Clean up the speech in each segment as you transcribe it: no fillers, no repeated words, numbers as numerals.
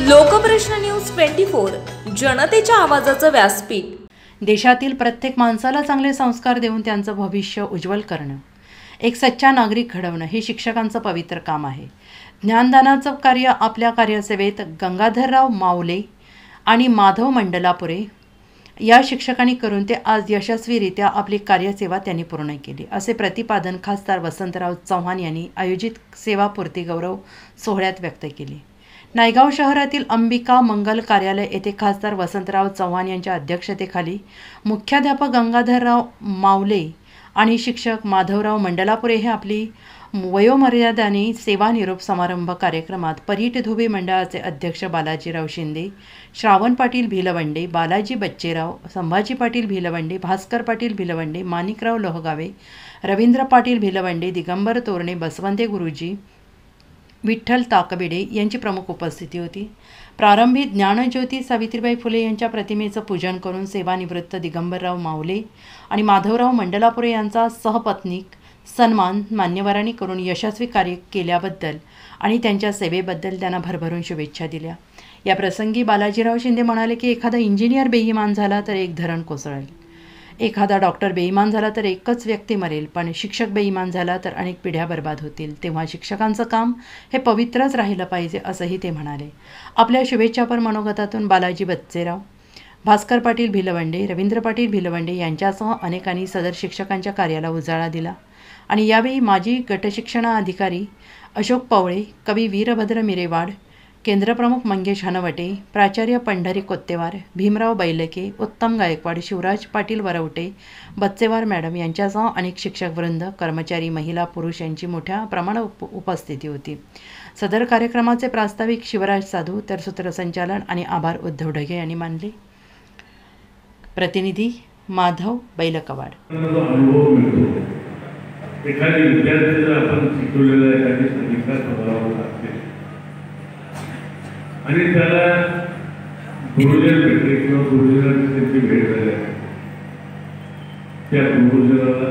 Lokprashna news 24 जनतेच्या आवाजाचं व्यासपीठ। देशातील प्रत्येक माणसाला चांगले संस्कार देऊन त्यांचं भविष्य उज्ज्वल करणं, एक सच्चा नागरिक घडवणं हे शिक्षकांचं पवित्र काम आहे। ज्ञानदानाचं कार्य आपल्या कार्यसेवेत गंगाधरराव मावले आणि माधव मंडलापुरे या शिक्षकांनी करून ते आज यशस्वीरित्या आपली कार्यसेवा त्यांनी पूर्ण केली, असे प्रतिपादन खासदार वसंतराव चव्हाण यांनी आयोजित सेवापूर्ती गौरव सोहळ्यात व्यक्त केले। नायगाव शहरातील अंबिका मंगल कार्यालय येथे खासदार वसंतराव चव्हाण यांच्या अध्यक्षतेखाली मुख्याध्यापक गंगाधरराव मावले आणि शिक्षक माधवराव मंडलापुरे हे आपली वयोमर्यादाने सेवानिरोप समारंभ कार्यक्रमात परीट धुबे मंडळाचे अध्यक्ष बालाजीराव शिंदे, श्रावण पाटील भिलवंडे, बालाजी बच्चेराव, संभाजी पाटील भिलवंडे, भास्कर पाटील भिलवंडे, माणिकराव लोहगावे, रवींद्र पाटील भिलवंडे, दिगंबर तोरणे, बसवंते गुरुजी, विठ्ठल ताकबिडे यांची प्रमुख उपस्थिती होती। प्रारंभी ज्ञानज्योती सावित्रीबाई फुले यांच्या प्रतिमेचं पूजन करून सेवानिवृत्त दिगंबरराव मावले आणि माधवराव मंडलापुरे यांचा सहपत्नीक सन्मान मान्यवरांनी करून यशस्वी कार्य केल्याबद्दल आणि त्यांच्या सेवेबद्दल त्यांना भरभरून शुभेच्छा दिल्या। या प्रसंगी बालाजीराव शिंदे म्हणाले की एखादा इंजिनियर बेईमान झाला तर एक धरण कोसळेल, एखादा डॉक्टर बेईमान झाला तर एकच व्यक्ती मरेल, पण शिक्षक बेईमान झाला तर अनेक पिढ्या बर्बाद होतील। तेव्हा शिक्षकांचं काम हे पवित्रच राहिलं पाहिजे असंही ते म्हणाले। आपल्या शुभेच्छापर मनोगतातून बालाजी बच्चेराव, भास्कर पाटील भिलवंडे, रवींद्र पाटील भिलवंडे यांच्यासह अनेकांनी सदर शिक्षकांच्या कार्याला उजाळा दिला आणि यावेळी माजी गटशिक्षणाधिकारी अशोक पवळे, कवी वीरभद्र मिरेवाड, केंद्रप्रमुख मंगेश हनवटे, प्राचार्य पंढरी कोत्तेवार, भीमराव बैलके, उत्तम गायकवाड, शिवराज पाटील वरवटे, बच्चेवार मॅडम यांच्यासह अनेक शिक्षकवृंद, कर्मचारी, महिला, पुरुष यांची मोठ्या प्रमाणात उपस्थिती होती। सदर कार्यक्रमाचे प्रास्ताविक शिवराज साधू तर सूत्रसंचालन आणि आभार उद्धव ढगे यांनी मानले। प्रतिनिधी माधव बैलकवाड। एखादी विद्यार्थ्याला आपण शिकवलेला एखादी संगीतात बघावं लागते आणि त्याला गुरुजन भेटले किंवा गुरुजनाची त्यांची भेट झाली, त्या गुरुजनाला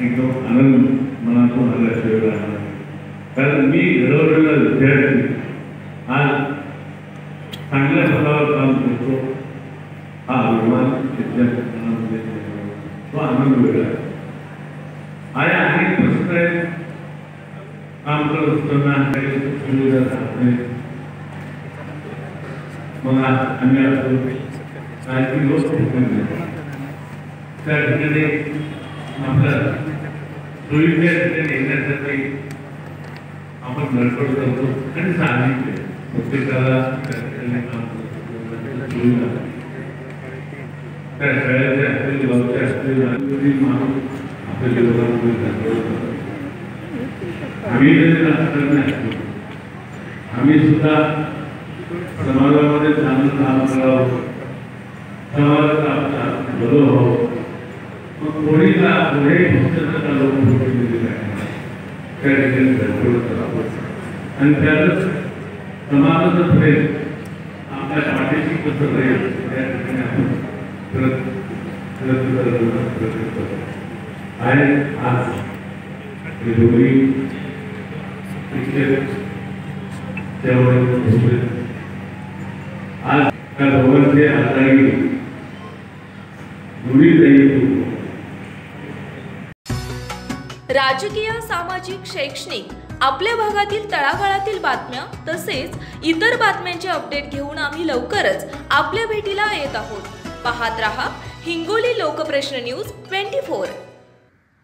एकदम आनंद मनातून आल्याशिवाय राहणार नाही। कारण मी घडवलेला विद्यार्थी आज चांगल्या पदावर काम करतो, हा अभिमान विद्यार्थ्यांमध्ये तो आनंद वेगळा आहे। आणि अनेक प्रश्न आहेत, काम करत असताना काही सुविधा राहत नाही, मग आम्ही असतो काही लोक त्या ठिकाणी आपल्या सोयीच्या ठिकाणी येण्यासाठी आपण धडपड करतो आणि सांगितले प्रत्येकाला त्या ठिकाणी काम सुविधा त्या शाळेचे असतील, गावचे असतील, माणूस आपल्या आम्ही सुद्धा समाजामध्ये चांगलं काम करावं, समाजाचा आपला बदल व्हावं, मग कोणीला पुढे पुस्तकाचा लोक त्या ठिकाणी धडपड करावं आणि त्यातच समाजाचं प्रेम आपल्या पाठीशी कसं राहील त्या ठिकाणी आपण प्रयत्न करतो। आणि आज दोन्ही आज त्या दोघांचे आधारी राजकीय, सामाजिक, शैक्षणिक आपल्या भागातील तळागाळातील बातम्या तसेच इतर बातम्यांचे अपडेट घेऊन आम्ही लवकरच आपल्या भेटीला येत आहोत। पाहत रहा हिंगोली लोकप्रश्न न्यूज 24।